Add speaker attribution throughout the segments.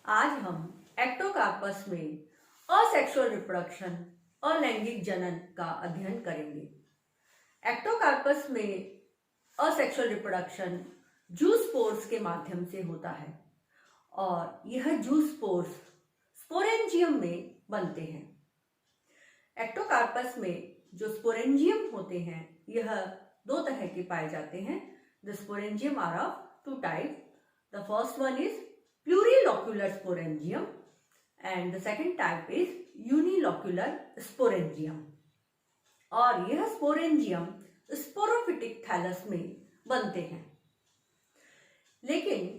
Speaker 1: आज हम एक्टोकार्पस में असेक्सुअल रिप्रोडक्शन अलैंगिक जनन का अध्ययन करेंगे। एक्टोकार्पस में असेक्सुअल रिप्रोडक्शन जूस्पोर्स के माध्यम से होता है और यह जूस्पोर्स स्पोरेंजियम में बनते हैं। एक्टोकार्पस में जो स्पोरेंजियम होते हैं यह दो तरह के पाए जाते हैं। The sporangium are of two type. The first one is plurilocular sporangium and the second type is unilocular sporangium। और यह स्पोरेंजियम स्पोरोफिटिक थैलस में बनते हैं। लेकिन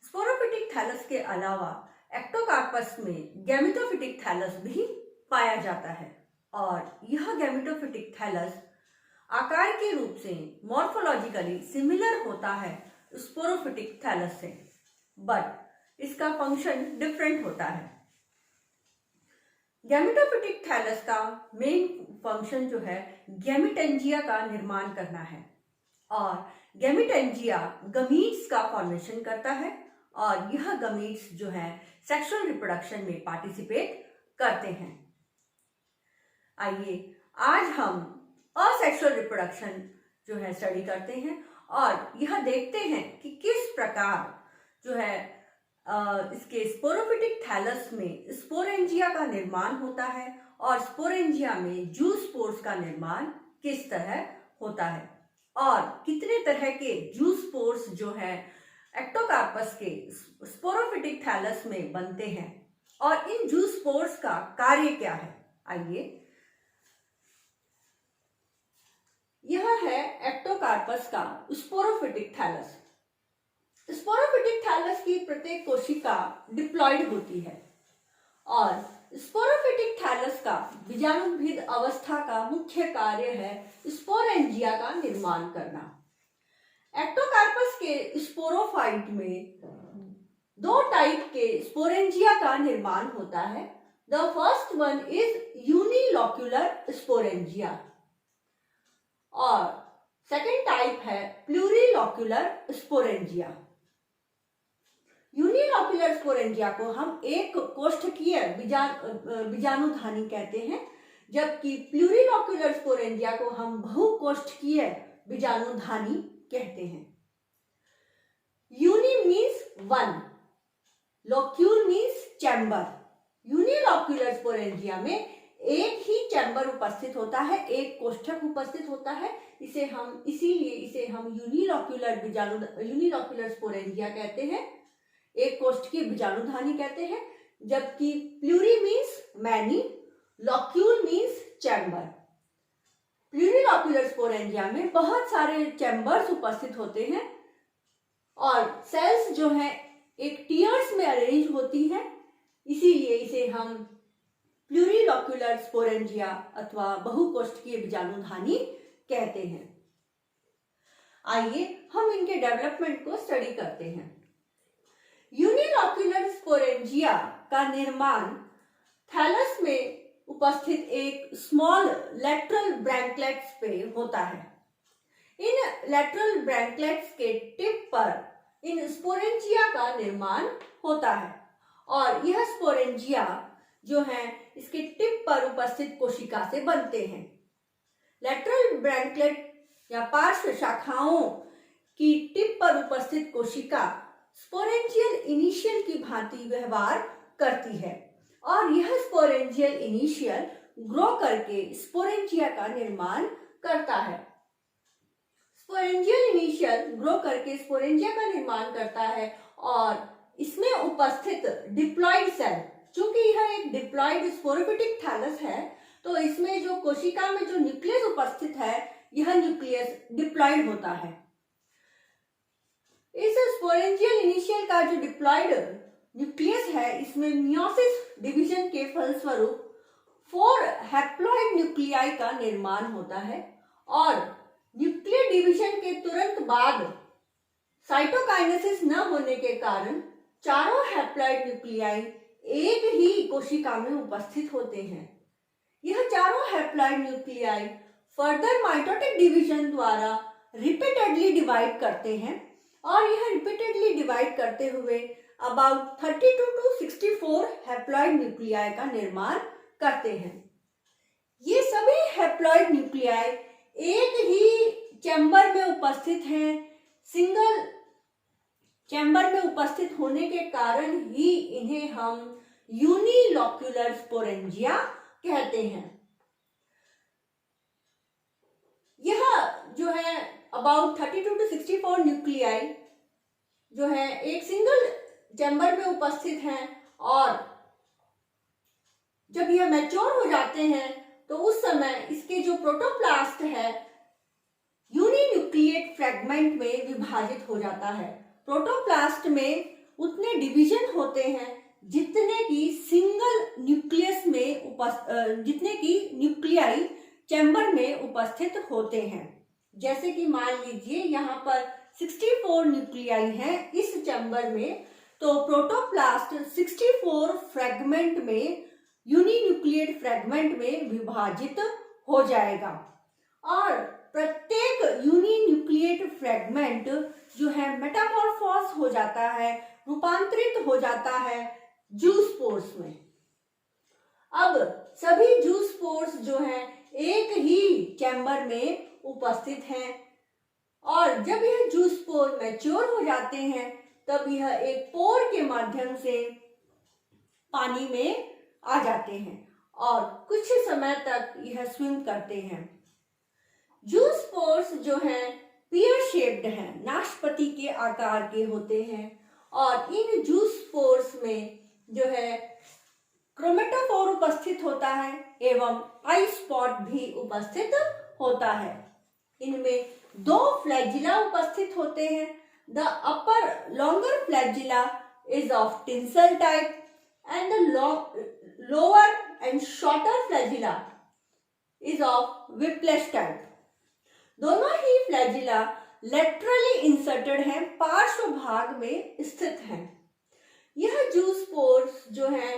Speaker 1: स्पोरोफिटिक थैलस के अलावा एक्टोकार्पस में गैमेटोफिटिक थैलस भी पाया जाता है और यह गैमेटोफिटिक थैलस आकार के रूप से मॉर्फोलॉजिकली सिमिलर होता है स्पोरोफिटिक थैलस से, बट इसका फंक्शन डिफरेंट होता है। गैमेटोफिटिक थैलस का मेन फंक्शन जो है गैमेटेंजिया का निर्माण करना है और गैमेटेंजिया गमीट्स का फॉर्मेशन करता है और यह गमीट्स जो है सेक्सुअल रिप्रोडक्शन में पार्टिसिपेट करते हैं। आइए आज हम असेक्सुअल रिप्रोडक्शन जो है स्टडी करते हैं और यह देखते हैं कि किस प्रकार जो है इसके स्पोरोफिटिक थैलस में स्पोरेंजिया का निर्माण होता है और स्पोरेंजिया में जूस्पोर्स का निर्माण किस तरह होता है और कितने तरह के जूस्पोर्स जो है एक्टोकार्पस के स्पोरोफिटिक थैलस में बनते हैं और इन जूस्पोर्स का कार्य क्या है। आइए, यह है एक्टोकार्पस का स्पोरोफिटिक थैलस। स्पोरोफिटिक थैलस की प्रत्येक कोशिका डिप्लॉयड होती है और स्पोरोफिटिक थैलस का बीजाणुभिद अवस्था का मुख्य कार्य है स्पोरेंजिया का निर्माण करना। एक्टोकार्पस के स्पोरोफाइट में दो टाइप के स्पोरेंजिया का निर्माण होता है। The first one is unilocular sporangia और सेकेंड टाइप है प्लूरिलोक्यूलर स्पोरेंजिया। यूनिलोक्यूलर स्पोरेंजिया को हम एक कोष्ठकीय बीजाणुधानी कहते हैं, जबकि प्लूरिलोक्यूलर स्पोरेंजिया को हम बहुकोष्ठकीय बीजाणुधानी कहते हैं। Uni means one, locule means chamber. Unilocular sporangia में एक ही चैम्बर उपस्थित होता है, एक कोष्ठक उपस्थित होता है, इसीलिए इसे हम यूनिलोक्यूलर स्पोरेंजिया कहते हैं, एक कोष्ठकीय बीजाणुधानी कहते हैं। जबकि pluri means many, locule means chamber. Plurilocular sporangia में बहुत सारे चैम्बर्स उपस्थित होते हैं और सेल्स जो है एक टियर्स में अरेंज होती है, इसीलिए इसे हम प्लूरिलोक्यूलर स्पोरेंजिया अथवा बहुकोष्ठकीय बीजाणुधानी कहते हैं। आइए हम इनके डेवलपमेंट को स्टडी करते हैं। यूनिलोक्यूलर स्पोरेंजिया का निर्माण थैलस में उपस्थित एक स्मॉल लेटरल ब्रैंकलेट्स पे होता है। इन लेटरल ब्रैंकलेट्स के टिप पर इन स्पोरेंजिया का निर्माण होता है और यह स्पोरेंजिया जो है इसके टिप पर उपस्थित कोशिका से बनते हैं। लेटरल ब्रैंकलेट या पार्श्व शाखाओं की टिप पर उपस्थित कोशिका स्पोरेंजियल इनिशियल की भांति व्यवहार करती है और यह स्पोरेंजियल इनिशियल ग्रो करके स्पोरेंजिया का निर्माण करता है। स्पोरेंजियल इनिशियल ग्रो करके स्पोरेंजिया का निर्माण करता है और इसमें उपस्थित डिप्लॉयड सेल, चूंकि यह एक डिप्लॉयड स्पोरोफिटिक थैलस है तो इसमें जो कोशिका में जो न्यूक्लियस उपस्थित है यह न्यूक्लियस डिप्लॉयड होता है। इस स्पोरेंजियल इनिशियल का जो डिप्लॉयड न्यूक्लियस है इसमें मियोसिस डिवीजन के फलस्वरूप 4 हैप्लॉइड न्यूक्लियाई का निर्माण होता है और न्यूक्लियर डिवीजन के तुरंत बाद साइटोकाइनेसिस न होने के कारण चारों हैप्लॉइड न्यूक्लियाई एक ही कोशिका में उपस्थित होते हैं। यह चारों haploid nuclei further mitotic division द्वारा रिपीटेडली डिवाइड करते हैं और यह रिपीटेडली डिवाइड करते हुए अबाउट 32 to 64 हैप्लॉइड न्यूक्लियाई का निर्माण करते हैं। ये सभी हैप्लॉइड न्यूक्लियाई एक ही चैम्बर में उपस्थित हैं। सिंगल चैम्बर में उपस्थित होने के कारण ही इन्हें हम यूनिलॉक्यूलर स्पोरेंजिया कहते हैं। यह जो है अबाउट 32 to 64 न्यूक्लियाई जो है एक सिंगल चैम्बर में उपस्थित हैं और जब यह मैच्योर हो जाते हैं तो उस समय इसके जो प्रोटोप्लास्ट है यूनिन्यूक्लिएट फ्रैगमेंट में विभाजित हो जाता है। प्रोटोप्लास्ट में उतने डिवीजन होते हैं जितने की सिंगल न्यूक्लियस में जितने की न्यूक्लियाई चैम्बर में उपस्थित होते हैं। जैसे कि मान लीजिए यहाँ पर 64 न्यूक्लियाई हैं इस चैम्बर में, तो प्रोटोप्लास्ट 64 फ्रैगमेंट में यूनिन्यूक्लिएट फ्रैगमेंट में विभाजित हो जाएगा और प्रत्येक यूनिन्यूक्लिएट फ्रैगमेंट जो है मेटामॉर्फोस हो जाता है, रूपांतरित हो जाता है जूस्पोर्स में। अब सभी जूस्पोर्स जो हैं एक ही चैम्बर में उपस्थित हैं और जब यह जूस्पोर मैच्योर हो जाते हैं तब यह एक पोर के माध्यम से पानी में आ जाते हैं और कुछ समय तक यह स्विम करते हैं। जूस्पोर्स जो हैं पियर शेप्ड हैं, नाशपाती के आकार के होते हैं और इन जूस्पोर्स में जो है क्रोमेटोफोर उपस्थित होता है एवं आई स्पॉट भी उपस्थित होता है। इनमें दो फ्लैजिला उपस्थित होते हैं। The upper longer flagella is of tinsel type and the lower and shorter flagella is of whiplash type. दोनों ही फ्लैजिला लेटरली इंसर्टेड हैं, पार्श्व भाग में स्थित हैं। यह जूस्पोर्स जो हैं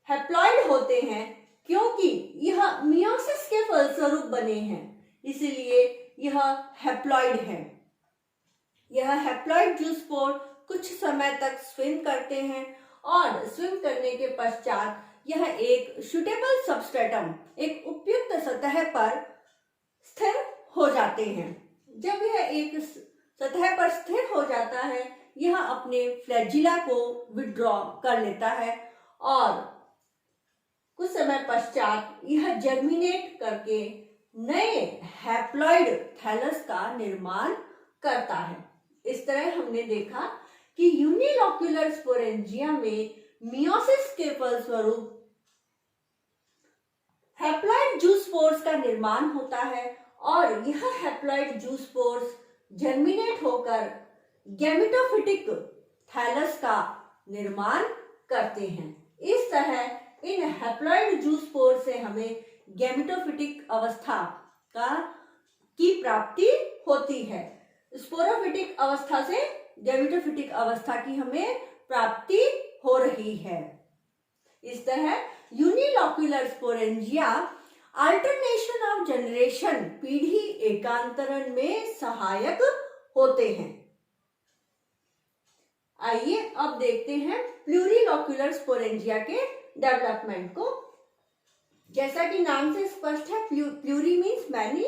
Speaker 1: हैप्लॉइड होते हैं क्योंकि यह मियोसिस के फलस्वरूप बने हैं, इसलिए यह हैप्लॉइड है। यह हैप्लॉइड जूस्पोर कुछ समय तक स्विम करते हैं और स्विम करने के पश्चात यह एक सुटेबल सबस्ट्रेटम, एक उपयुक्त सतह पर स्थिर हो जाते हैं। जब यह एक सतह पर स्थिर हो जाता है यह अपने फ्लैजिला को विड्रॉ कर लेता है और कुछ समय पश्चात यह जर्मिनेट करके नए हैप्लॉइड थैलस का निर्माण करता है। इस तरह हमने देखा कि यूनिलॉक्यूलर स्पोरेंजिया में मियोसिस के फलस्वरूप हैप्लॉइड जूस्पोर्स का निर्माण होता है और यह हैप्लॉइड जूस्पोर्स जर्मिनेट होकर गैमेटोफिटिक थैलस का निर्माण करते हैं। इस तरह इन हैप्लॉइड जूस्पोर से हमें गैमेटोफिटिक अवस्था की प्राप्ति होती है। स्पोरोफिटिक अवस्था से गैमेटोफिटिक अवस्था की हमें प्राप्ति हो रही है। इस तरह unilocular sporangia alternation of generation, पीढ़ी एकांतरण में सहायक होते हैं। आइए अब देखते हैं प्लूरिलॉक्यूलर स्पोरेंजिया के डेवलपमेंट को। जैसा कि नाम से स्पष्ट है, pluri means many,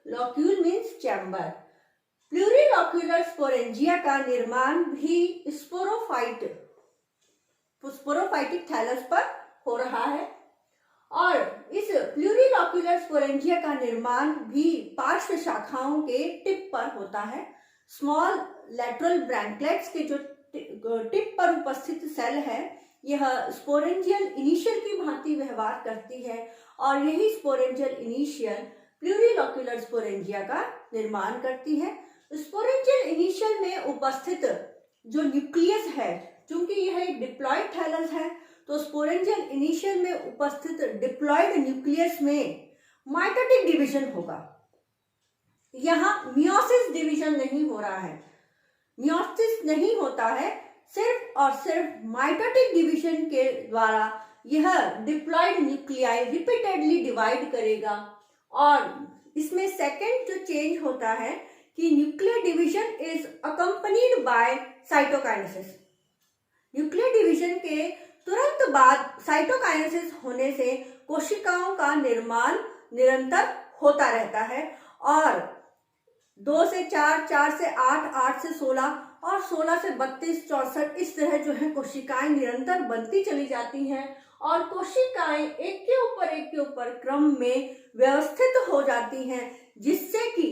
Speaker 1: locule means chamber. Plurilocular sporangia का निर्माण भी स्पोरोफाइटिक थैलस पर हो रहा है और इस प्लूरिलॉक्यूलर स्पोरेंजिया का निर्माण भी पार्श्व शाखाओं के टिप पर होता है। स्मॉल लैटरल ब्रैंकलेट्स के जो टिप पर उपस्थित सेल है यह स्पोरेंजियल इनिशियल की भांति व्यवहार करती है और यही स्पोरेंजियल इनिशियल प्लूरिलॉक्यूलर स्पोरेंजिया का निर्माण करती है। स्पोरेंजियल इनिशियल में उपस्थित जो न्यूक्लियस है, चूंकि यह एक डिप्लॉइड थैलस है तो स्पोरेंजियल इनिशियल में उपस्थित डिप्लॉइड न्यूक्लियस में माइटोटिक डिवीजन होगा। यहाँ मियोसिस डिवीजन नहीं हो रहा है, मियोसिस नहीं होता है, सिर्फ और सिर्फ माइटोटिक डिवीजन के द्वारा यह डिप्लॉइड न्यूक्लियाई रिपीटेडली डिवाइड करेगा और इसमें सेकेंड जो चेंज होता है कि nuclear division is accompanied by cytokinesis. Nuclear division के तुरंत बाद साइटोकाइनेसिस होने से कोशिकाओं का निर्माण निरंतर होता रहता है और 2 से 4, 4 से 8, 8 से 16 और 16 से 32, 64 इस तरह जो है कोशिकाएं निरंतर बनती चली जाती हैं और कोशिकाएं एक के ऊपर क्रम में व्यवस्थित हो जाती हैं, जिससे कि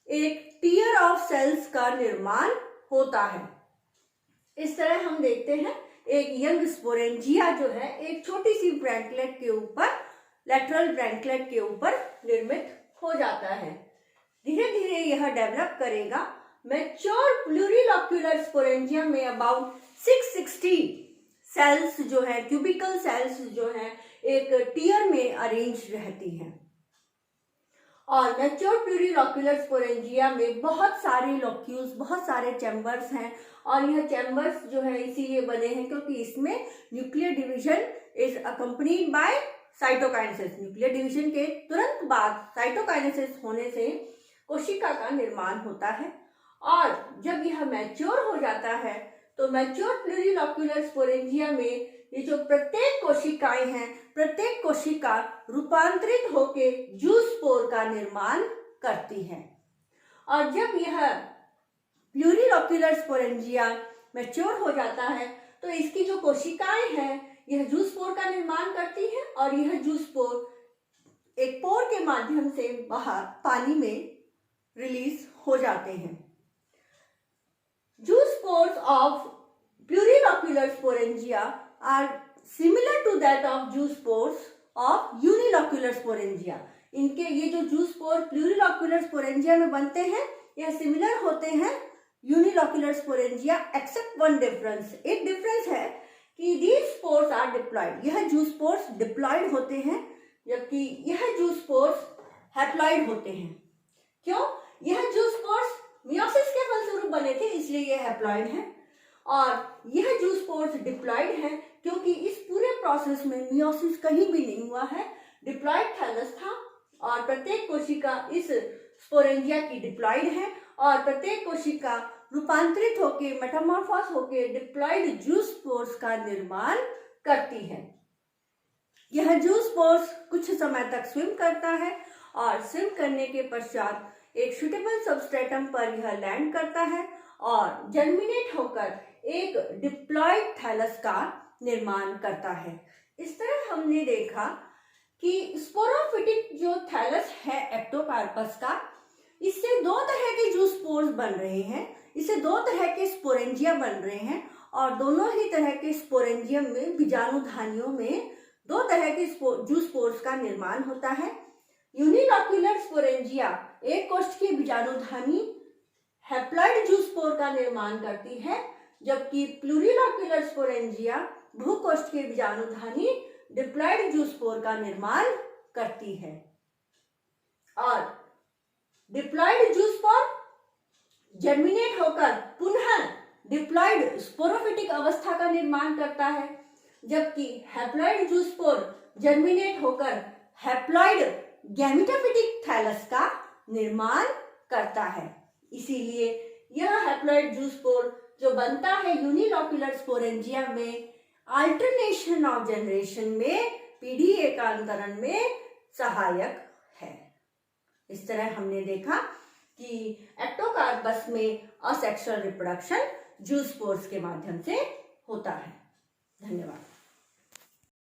Speaker 1: एक टियर ऑफ सेल्स का निर्माण होता है। इस तरह हम देखते हैं एक यंग स्पोरेंजिया जो है एक छोटी सी ब्रैंकलेट के ऊपर, लैटरल ब्रैंकलेट के ऊपर निर्मित हो जाता है। धीरे धीरे यह डेवलप करेगा। मैच्योर प्लूरिलोक्यूलर स्पोरेंजिया में अबाउट 660 सेल्स जो है, क्यूबिकल सेल्स जो है एक टियर में अरेंज रहती हैं और मैच्योर प्लूरिलोक्यूलर स्पोरेंजिया में बहुत सारे लोक्यूल्स, बहुत सारे चैम्बर्स हैं और यह चैम्बर्स जो है इसीलिए बने हैं क्योंकि इसमें nuclear division is accompanied by cytokinesis. Nuclear division के तुरंत बाद साइटोकाइनेसिस होने से कोशिका का निर्माण होता है और जब यह मैच्योर हो जाता है तो मैच्योर प्लूरिलोक्यूलर स्पोरेंजिया में ये जो प्रत्येक कोशिकाएं हैं, प्रत्येक कोशिका रूपांतरित होके जूस्पोर का निर्माण करती है और जब यह प्लूरिलोक्यूलर स्पोरेंजिया मैच्योर हो जाता है तो इसकी जो कोशिकाएं हैं यह जूस्पोर का निर्माण करती हैं और यह जूस्पोर एक पोर के माध्यम से बाहर पानी में रिलीज हो जाते हैं। Zoospores of plurilocular sporangia are similar to that of zoospores of unilocular sporangia. इनके ये जो जूस्पोर प्लूरिलोक्यूलर स्पोरेंजिया में बनते हैं यह सिमिलर होते हैं unilocular sporangia, except one difference. एक डिफरेंस है कि दीज स्पोर्स आर डिप्लॉयड। यह जूस्पोर्स डिप्लॉयड होते हैं जबकि यह जूस्पोर्स हैप्लॉयड होते हैं। क्यों? यह जूस्पोर्स मियोसिस के फलस्वरूप बने थे इसलिए यह हैप्लॉयड है और यह जूस्पोर्स डिप्लॉयड है क्योंकि इस पूरे प्रोसेस में मियोसिस कहीं भी नहीं हुआ है। डिप्लॉयड थैलस था और प्रत्येक कोशिका इस स्पोरेंजिया की डिप्लॉयड है और प्रत्येक कोशिका रूपांतरित होकर मेटामॉर्फोस होकर डिप्लॉयड जूस्पोर्स का निर्माण करती है। यह जूस्पोर्स कुछ समय तक स्विम करता है और स्विम करने के पश्चात एक सुटेबल सबस्ट्रेटम पर यह लैंड करता है और जर्मिनेट होकर एक डिप्लॉयड थैलस का निर्माण करता है। इस तरह हमने देखा कि स्पोरोफिटिक जो थैलस है एक्टोकार्पस का, इससे दो तरह के जूस्पोर्स बन रहे हैं, इससे दो तरह के स्पोरेंजिया बन रहे हैं और दोनों ही तरह के स्पोरेंजियम में, बीजाणुधानियों में दो तरह के जूस्पोर्स का निर्माण होता है। यूनिलोक्यूलर स्पोरेंजिया एक कोष्ठ की बीजाणुधानी हैप्लॉयड जूस्पोर का निर्माण करती है जबकि प्लूरिलोक्यूलर स्पोरेंजिया भूकोष्ठ के बीजाणुधानी डिप्लॉयड जूस्पोर का निर्माण करती है और डिप्लॉयड जूस्पोर जर्मिनेट होकर पुनः डिप्लॉयड स्पोरोफिटिक अवस्था का निर्माण करता है जबकि हैप्लॉयड जूस्पोर जर्मिनेट होकर हैप्लॉयड गैमेटोफिटिक थैलस का निर्माण करता है। इसीलिए यह हैप्लॉयड जूस्पोर जो बनता है यूनिलोक्यूलर स्पोरेंजिया में अल्टरनेशन ऑफ जनरेशन में पीढ़ी एकांतरण में सहायक है। इस तरह हमने देखा कि एक्टोकार्पस में असेक्सुअल रिप्रोडक्शन जूस्पोर्स के माध्यम से होता है।